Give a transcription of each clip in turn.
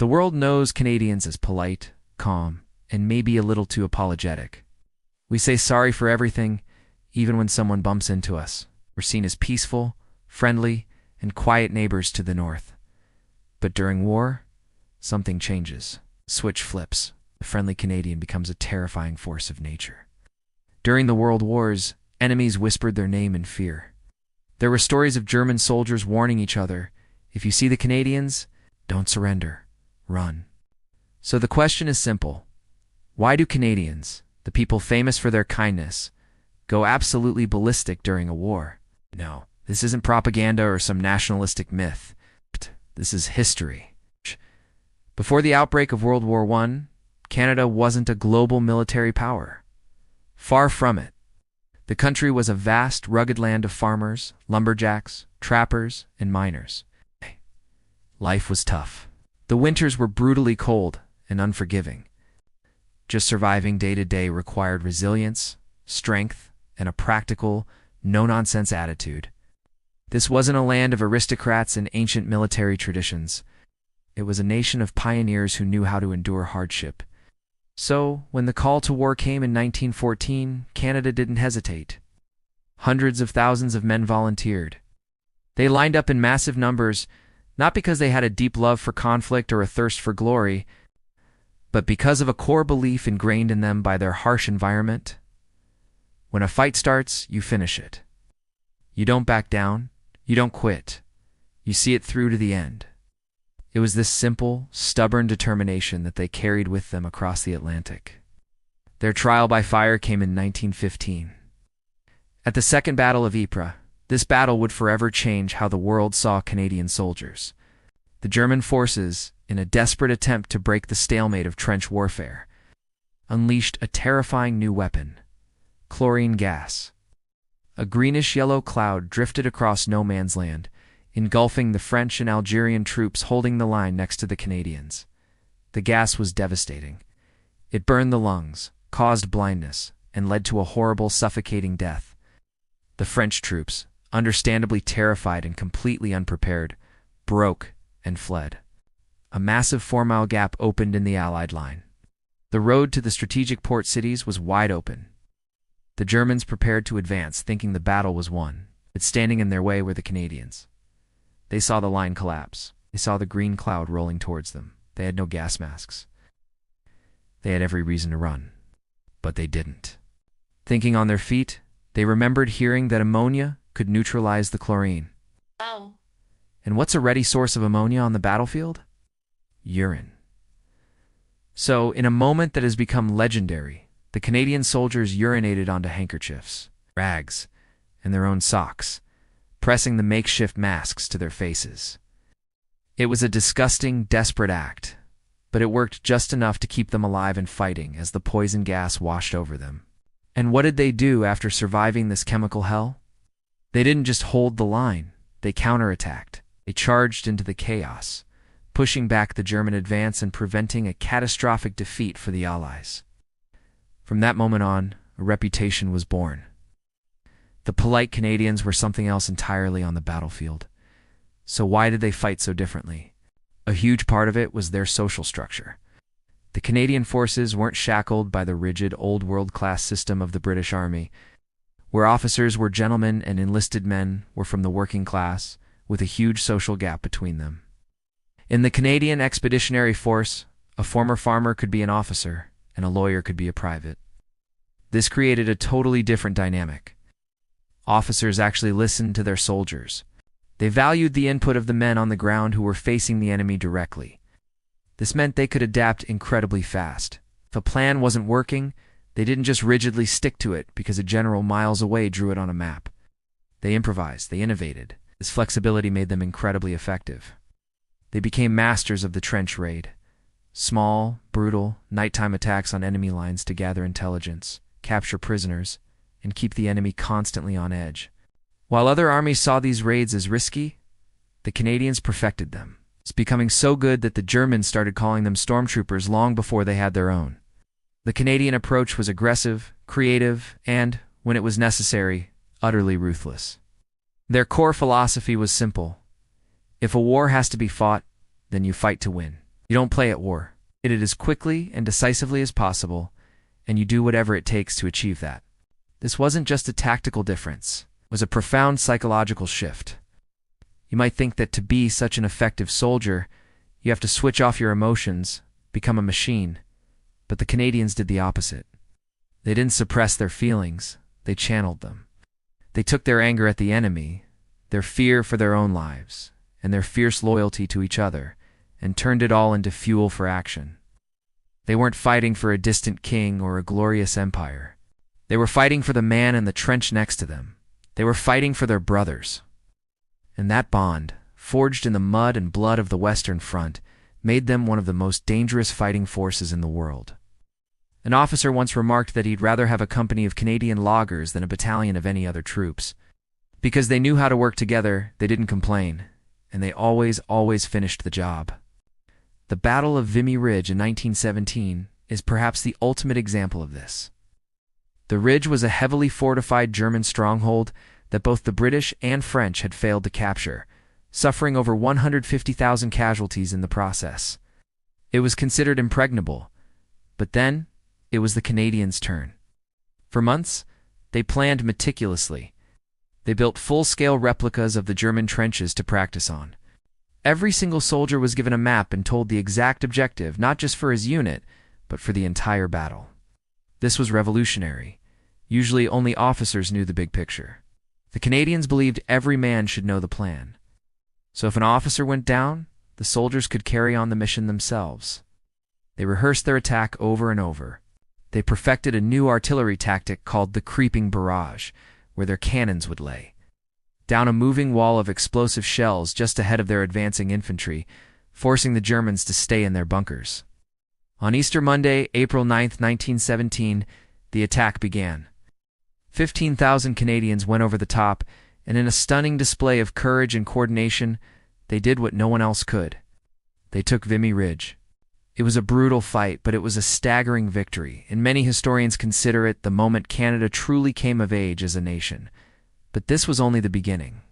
The world knows Canadians as polite, calm, and maybe a little too apologetic. We say sorry for everything, even when someone bumps into us. We're seen as peaceful, friendly, and quiet neighbors to the north. But during war, something changes. Switch flips. The friendly Canadian becomes a terrifying force of nature. During the World Wars, enemies whispered their name in fear. There were stories of German soldiers warning each other, if you see the Canadians, don't surrender, run. So the question is simple. Why do Canadians, the people famous for their kindness, go absolutely ballistic during a war? No, this isn't propaganda or some nationalistic myth. This is history. Before the outbreak of World War I, Canada wasn't a global military power. Far from it. The country was a vast, rugged land of farmers, lumberjacks, trappers, and miners. Life was tough. The winters were brutally cold and unforgiving. Just surviving day to day required resilience, strength, and a practical, no-nonsense attitude. This wasn't a land of aristocrats and ancient military traditions. It was a nation of pioneers who knew how to endure hardship. So, when the call to war came in 1914, Canada didn't hesitate. Hundreds of thousands of men volunteered. They lined up in massive numbers, not because they had a deep love for conflict or a thirst for glory, but because of a core belief ingrained in them by their harsh environment. When a fight starts, you finish it. You don't back down. You don't quit. You see it through to the end. It was this simple, stubborn determination that they carried with them across the Atlantic. Their trial by fire came in 1915. At the Second Battle of Ypres, this battle would forever change how the world saw Canadian soldiers. The German forces, in a desperate attempt to break the stalemate of trench warfare, unleashed a terrifying new weapon: chlorine gas. A greenish-yellow cloud drifted across no man's land, engulfing the French and Algerian troops holding the line next to the Canadians. The gas was devastating. It burned the lungs, caused blindness, and led to a horrible, suffocating death. The French troops, understandably terrified and completely unprepared, broke and fled. A massive 4-mile gap opened in the Allied line. The road to the strategic port cities was wide open. The Germans prepared to advance, thinking the battle was won, but standing in their way were the Canadians. They saw the line collapse. They saw the green cloud rolling towards them. They had no gas masks. They had every reason to run, but they didn't. Thinking on their feet, they remembered hearing that ammonia could neutralize the chlorine. Wow. And what's a ready source of ammonia on the battlefield? Urine. So, in a moment that has become legendary, the Canadian soldiers urinated onto handkerchiefs, rags, and their own socks, pressing the makeshift masks to their faces. It was a disgusting, desperate act, but it worked just enough to keep them alive and fighting as the poison gas washed over them. And what did they do after surviving this chemical hell? They didn't just hold the line, they counterattacked. They charged into the chaos, pushing back the German advance and preventing a catastrophic defeat for the Allies. From that moment on, a reputation was born. The polite Canadians were something else entirely on the battlefield. So why did they fight so differently? A huge part of it was their social structure. The Canadian forces weren't shackled by the rigid old world-class system of the British Army, where officers were gentlemen and enlisted men were from the working class, with a huge social gap between them. In the Canadian Expeditionary Force, a former farmer could be an officer, and a lawyer could be a private. This created a totally different dynamic. Officers actually listened to their soldiers. They valued the input of the men on the ground who were facing the enemy directly. This meant they could adapt incredibly fast. If a plan wasn't working, they didn't just rigidly stick to it because a general miles away drew it on a map. They improvised, they innovated. This flexibility made them incredibly effective. They became masters of the trench raid. Small, brutal, nighttime attacks on enemy lines to gather intelligence, capture prisoners, and keep the enemy constantly on edge. While other armies saw these raids as risky, the Canadians perfected them. It's becoming so good that the Germans started calling them stormtroopers long before they had their own. The Canadian approach was aggressive, creative, and, when it was necessary, utterly ruthless. Their core philosophy was simple. If a war has to be fought, then you fight to win. You don't play at war. It as quickly and decisively as possible, and you do whatever it takes to achieve that. This wasn't just a tactical difference. It was a profound psychological shift. You might think that to be such an effective soldier, you have to switch off your emotions, become a machine. But the Canadians did the opposite. They didn't suppress their feelings, they channeled them. They took their anger at the enemy, their fear for their own lives, and their fierce loyalty to each other, and turned it all into fuel for action. They weren't fighting for a distant king or a glorious empire. They were fighting for the man in the trench next to them. They were fighting for their brothers. And that bond, forged in the mud and blood of the Western Front, made them one of the most dangerous fighting forces in the world. An officer once remarked that he'd rather have a company of Canadian loggers than a battalion of any other troops. Because they knew how to work together, they didn't complain, and they always finished the job. The Battle of Vimy Ridge in 1917 is perhaps the ultimate example of this. The ridge was a heavily fortified German stronghold that both the British and French had failed to capture, suffering over 150,000 casualties in the process. It was considered impregnable, but then it was the Canadians' turn. For months, they planned meticulously. They built full-scale replicas of the German trenches to practice on. Every single soldier was given a map and told the exact objective, not just for his unit, but for the entire battle. This was revolutionary. Usually only officers knew the big picture. The Canadians believed every man should know the plan. So if an officer went down, the soldiers could carry on the mission themselves. They rehearsed their attack over and over. They perfected a new artillery tactic called the creeping barrage, where their cannons would lay down a moving wall of explosive shells just ahead of their advancing infantry, forcing the Germans to stay in their bunkers. On Easter Monday, April 9, 1917, the attack began. 15,000 Canadians went over the top, and in a stunning display of courage and coordination, they did what no one else could. They took Vimy Ridge. It was a brutal fight, but it was a staggering victory, and many historians consider it the moment Canada truly came of age as a nation. But this was only the beginning.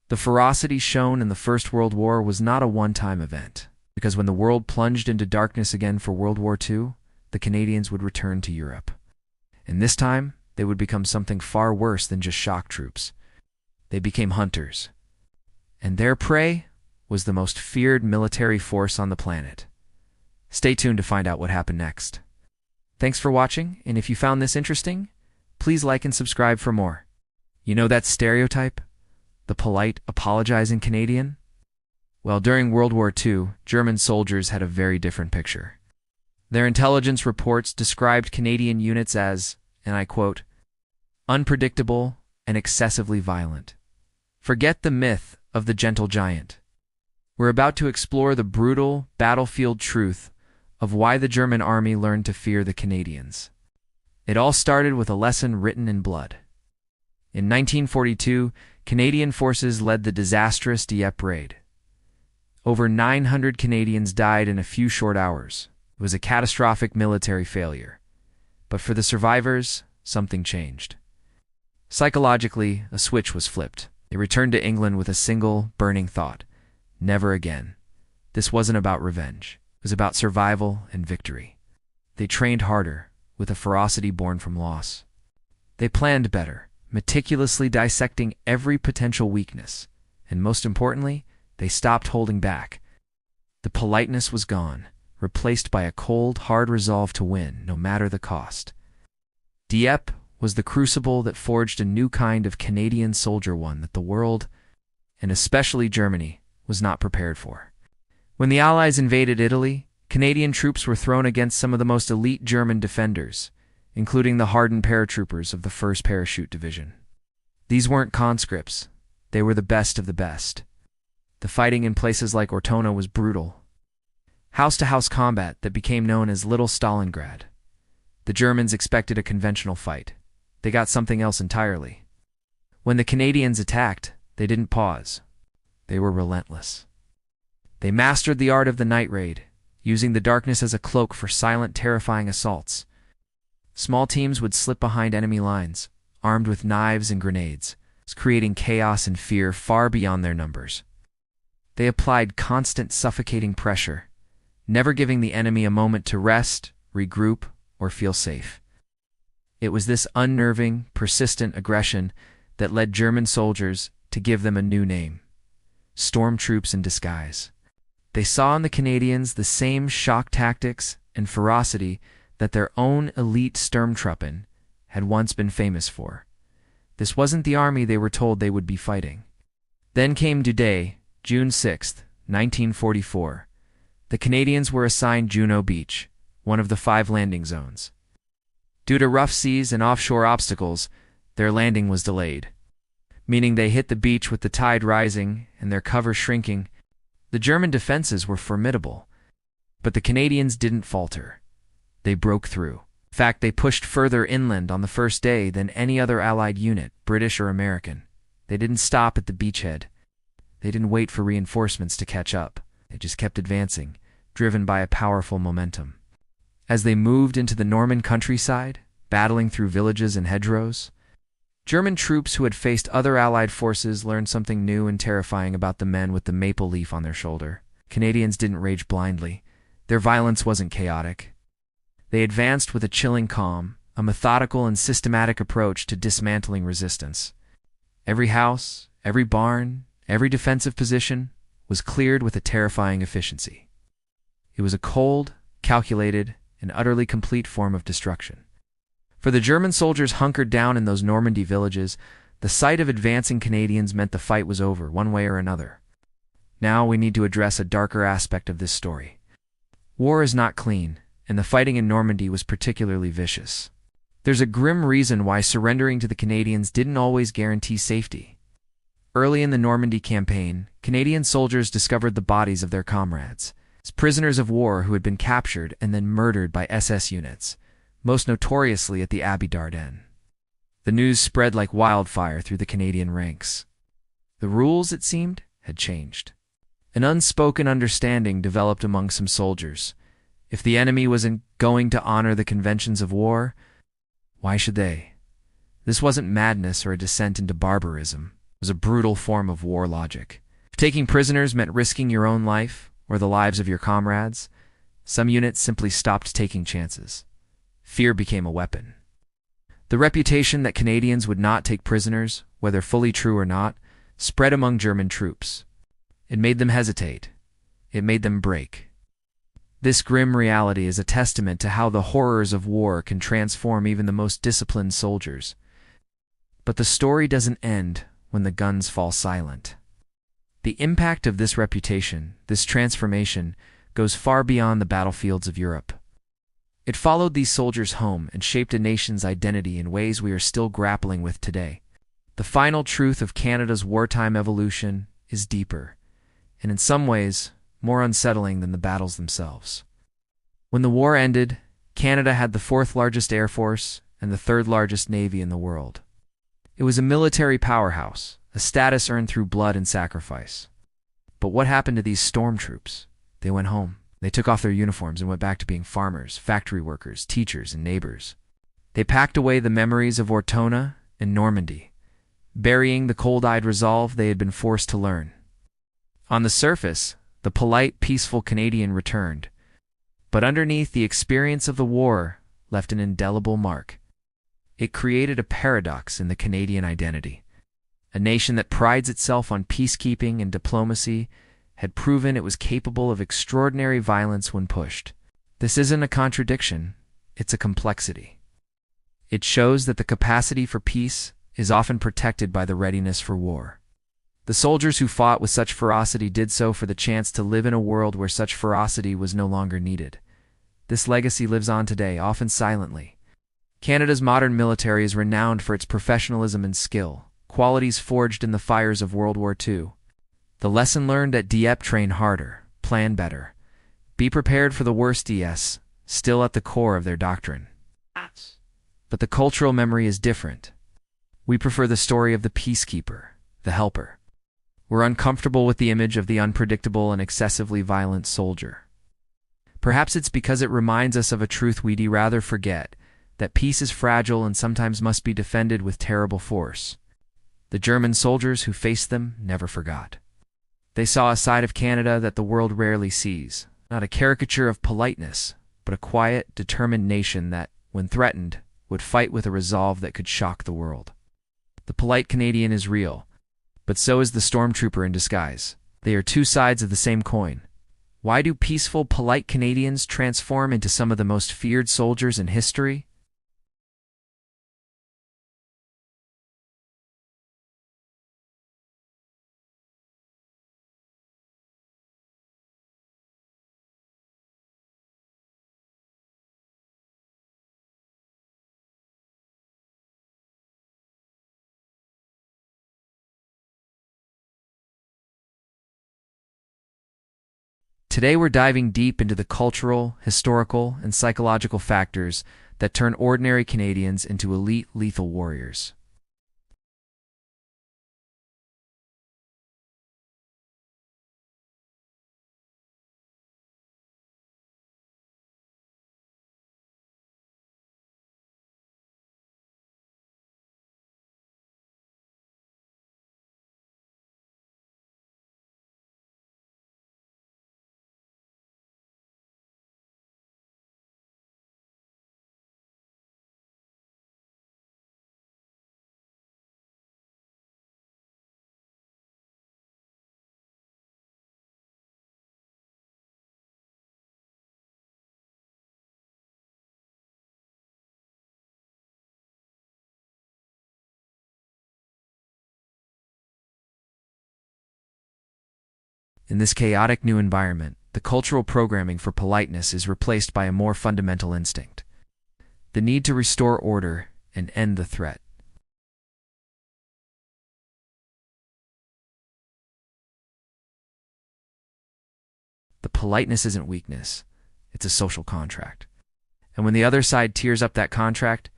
The ferocity shown in the First World War was not a one-time event, because when the world plunged into darkness again for World War II, the Canadians would return to Europe. And this time, they would become something far worse than just shock troops. They became hunters. And their prey was the most feared military force on the planet. Stay tuned to find out what happened next. Thanks for watching, and if you found this interesting, please like and subscribe for more. You know that stereotype? The polite, apologizing Canadian? Well, during World War II, German soldiers had a very different picture. Their intelligence reports described Canadian units as, and I quote, unpredictable and excessively violent. Forget the myth of the gentle giant. We're about to explore the brutal, battlefield truth of why the German army learned to fear the Canadians. It all started with a lesson written in blood. In 1942, Canadian forces led the disastrous Dieppe raid. Over 900 Canadians died in a few short hours. It was a catastrophic military failure. But for the survivors, something changed. Psychologically, a switch was flipped. They returned to England with a single, burning thought. Never again. This wasn't about revenge. It was about survival and victory. They trained harder, with a ferocity born from loss. They planned better, meticulously dissecting every potential weakness. And most importantly, they stopped holding back. The politeness was gone, replaced by a cold, hard resolve to win, no matter the cost. Dieppe was the crucible that forged a new kind of Canadian soldier, one that the world, and especially Germany, was not prepared for. When the Allies invaded Italy, Canadian troops were thrown against some of the most elite German defenders, including the hardened paratroopers of the 1st Parachute Division. These weren't conscripts. They were the best of the best. The fighting in places like Ortona was brutal. House-to-house combat that became known as Little Stalingrad. The Germans expected a conventional fight. They got something else entirely. When the Canadians attacked, they didn't pause. They were relentless. They mastered the art of the night raid, using the darkness as a cloak for silent, terrifying assaults. Small teams would slip behind enemy lines, armed with knives and grenades, creating chaos and fear far beyond their numbers. They applied constant, suffocating pressure, never giving the enemy a moment to rest, regroup, or feel safe. It was this unnerving, persistent aggression that led German soldiers to give them a new name: stormtroops in disguise. They saw in the Canadians the same shock tactics and ferocity that their own elite Sturmtruppen had once been famous for. This wasn't the army they were told they would be fighting. Then came D-Day, June 6, 1944. The Canadians were assigned Juno Beach, one of the 5 landing zones. Due to rough seas and offshore obstacles, their landing was delayed, meaning they hit the beach with the tide rising and their cover shrinking. The German defenses were formidable, but the Canadians didn't falter. They broke through. In fact, they pushed further inland on the first day than any other Allied unit, British or American. They didn't stop at the beachhead. They didn't wait for reinforcements to catch up. They just kept advancing, driven by a powerful momentum. As they moved into the Norman countryside, battling through villages and hedgerows, German troops who had faced other Allied forces learned something new and terrifying about the men with the maple leaf on their shoulder. Canadians didn't rage blindly. Their violence wasn't chaotic. They advanced with a chilling calm, a methodical and systematic approach to dismantling resistance. Every house, every barn, every defensive position was cleared with a terrifying efficiency. It was a cold, calculated, and utterly complete form of destruction. For the German soldiers hunkered down in those Normandy villages, the sight of advancing Canadians meant the fight was over, one way or another. Now we need to address a darker aspect of this story. War is not clean, and the fighting in Normandy was particularly vicious. There's a grim reason why surrendering to the Canadians didn't always guarantee safety. Early in the Normandy campaign, Canadian soldiers discovered the bodies of their comrades, prisoners of war who had been captured and then murdered by SS units, most notoriously at the Abbey d'Ardennes. The news spread like wildfire through the Canadian ranks. The rules, it seemed, had changed. An unspoken understanding developed among some soldiers. If the enemy wasn't going to honor the conventions of war, why should they? This wasn't madness or a descent into barbarism. It was a brutal form of war logic. If taking prisoners meant risking your own life or the lives of your comrades, some units simply stopped taking chances. Fear became a weapon. The reputation that Canadians would not take prisoners, whether fully true or not, spread among German troops. It made them hesitate. It made them break. This grim reality is a testament to how the horrors of war can transform even the most disciplined soldiers. But the story doesn't end when the guns fall silent. The impact of this reputation, this transformation, goes far beyond the battlefields of Europe. It followed these soldiers home and shaped a nation's identity in ways we are still grappling with today. The final truth of Canada's wartime evolution is deeper, and in some ways, more unsettling than the battles themselves. When the war ended, Canada had the 4th largest air force and the 3rd largest navy in the world. It was a military powerhouse, a status earned through blood and sacrifice. But what happened to these stormtroops? They went home. They took off their uniforms and went back to being farmers, factory workers, teachers, and neighbors. They packed away the memories of Ortona and Normandy, burying the cold-eyed resolve they had been forced to learn. On the surface, the polite, peaceful Canadian returned, but underneath, the experience of the war left an indelible mark. It created a paradox in the Canadian identity. A nation that prides itself on peacekeeping and diplomacy had proven it was capable of extraordinary violence when pushed. This isn't a contradiction, it's a complexity. It shows that the capacity for peace is often protected by the readiness for war. The soldiers who fought with such ferocity did so for the chance to live in a world where such ferocity was no longer needed. This legacy lives on today, often silently. Canada's modern military is renowned for its professionalism and skill, qualities forged in the fires of World War II. The lesson learned at Dieppe: train harder, plan better, be prepared for the worst, is still at the core of their doctrine. But the cultural memory is different. We prefer the story of the peacekeeper, the helper. We're uncomfortable with the image of the unpredictable and excessively violent soldier. Perhaps it's because it reminds us of a truth we'd rather forget, that peace is fragile and sometimes must be defended with terrible force. The German soldiers who faced them never forgot. They saw a side of Canada that the world rarely sees, not a caricature of politeness, but a quiet, determined nation that, when threatened, would fight with a resolve that could shock the world. The polite Canadian is real, but so is the stormtrooper in disguise. They are two sides of the same coin. Why do peaceful, polite Canadians transform into some of the most feared soldiers in history? Today we're diving deep into the cultural, historical, and psychological factors that turn ordinary Canadians into elite, lethal warriors. In this chaotic new environment, the cultural programming for politeness is replaced by a more fundamental instinct: the need to restore order and end the threat. The politeness isn't weakness, it's a social contract. And when the other side tears up that contract,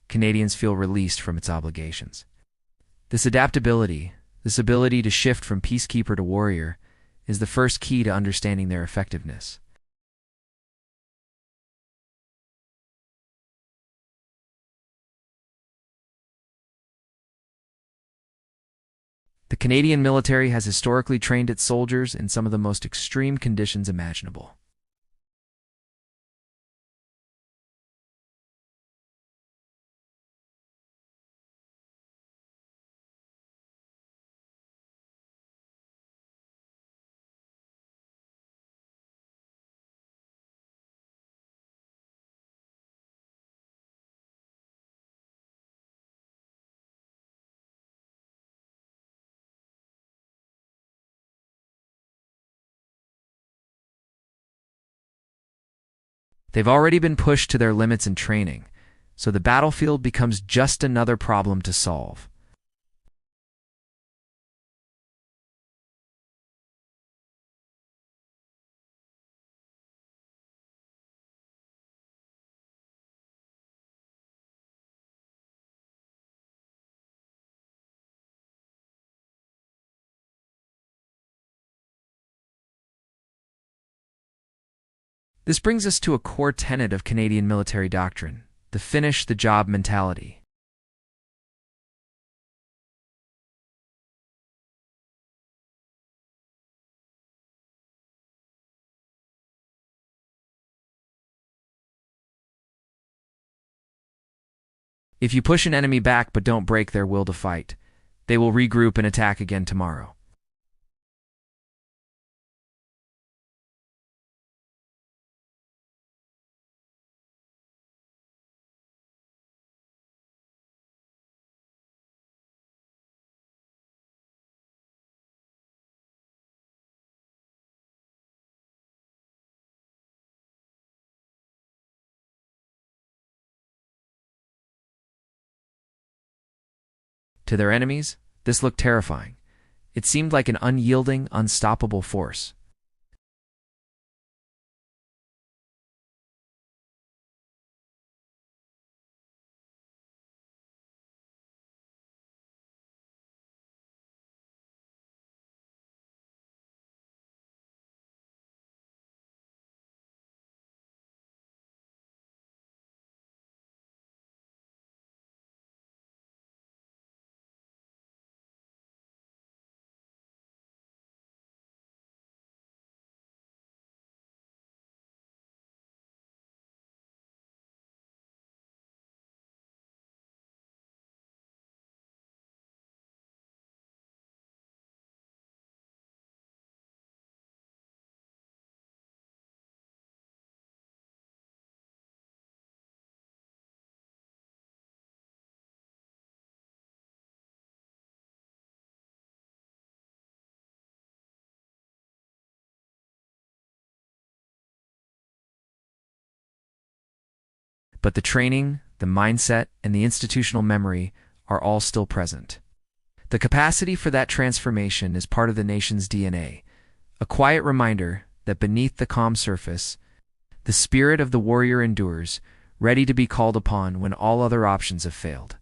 Canadians feel released from its obligations. This adaptability, this ability to shift from peacekeeper to warrior, is the first key to understanding their effectiveness. The Canadian military has historically trained its soldiers in some of the most extreme conditions imaginable. They've already been pushed to their limits in training, so the battlefield becomes just another problem to solve. This brings us to a core tenet of Canadian military doctrine: the finish the job mentality. If you push an enemy back but don't break their will to fight, they will regroup and attack again tomorrow. To their enemies, this looked terrifying. It seemed like an unyielding, unstoppable force. But the training, the mindset, and the institutional memory are all still present. The capacity for that transformation is part of the nation's DNA, a quiet reminder that beneath the calm surface, the spirit of the warrior endures, ready to be called upon when all other options have failed.